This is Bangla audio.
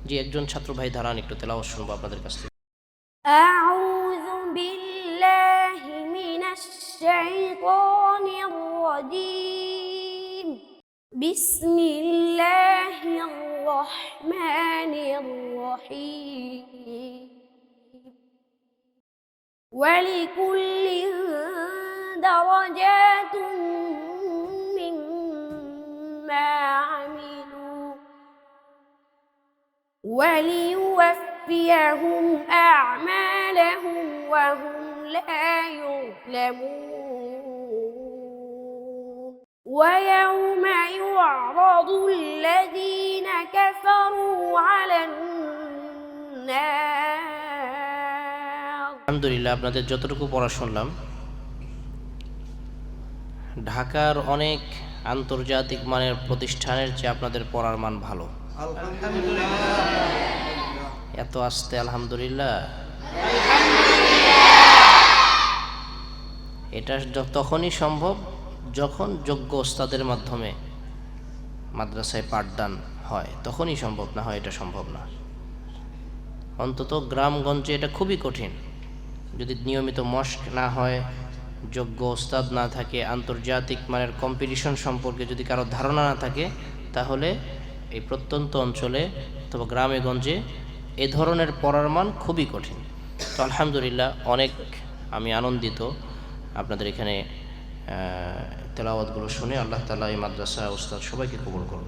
জি, একজন ছাত্র ভাই দাঁড়ান, একটু তেলাওয়াত শুনবো আপনাদের কাছ থেকে। أعوذ بالله من الشيطان الرجيم بسم الله الرحمن الرحيم ولكل درجات مما عملوا وليوفيهم أعمالهم وهم لا يظلمون ويوم يعرض الذين كفروا على النار আলহামদুলিল্লাহ, আপনাদের যতটুকু পড়া শুনলাম, ঢাকার অনেক আন্তর্জাতিক মানের প্রতিষ্ঠানের চেয়ে আপনাদের পড়ার মান ভালো। এত আস্তে আলহামদুলিল্লাহ। এটা তখনই সম্ভব যখন যোগ্য ওস্তাদের মাধ্যমে মাদ্রাসায় পাঠদান হয়, তখনই সম্ভব, না হয় এটা সম্ভব না। অন্তত গ্রামগঞ্জে এটা খুবই কঠিন। যদি নিয়মিত মস্ক না হয়, যোগ্য ওস্তাদ না থাকে, আন্তর্জাতিক মানের কম্পিটিশন সম্পর্কে যদি কারো ধারণা না থাকে, তাহলে এই প্রত্যন্ত অঞ্চলে অথবা গ্রামে গঞ্জে এ ধরনের পড়ার মান খুবই কঠিন। তো আলহামদুলিল্লাহ, অনেক আমি আনন্দিত আপনাদের এখানে তেলাওয়াতগুলো শুনে। আল্লাহ তাআলা এই মাদ্রাসা ওস্তাদ সবাইকে কবুল করুন।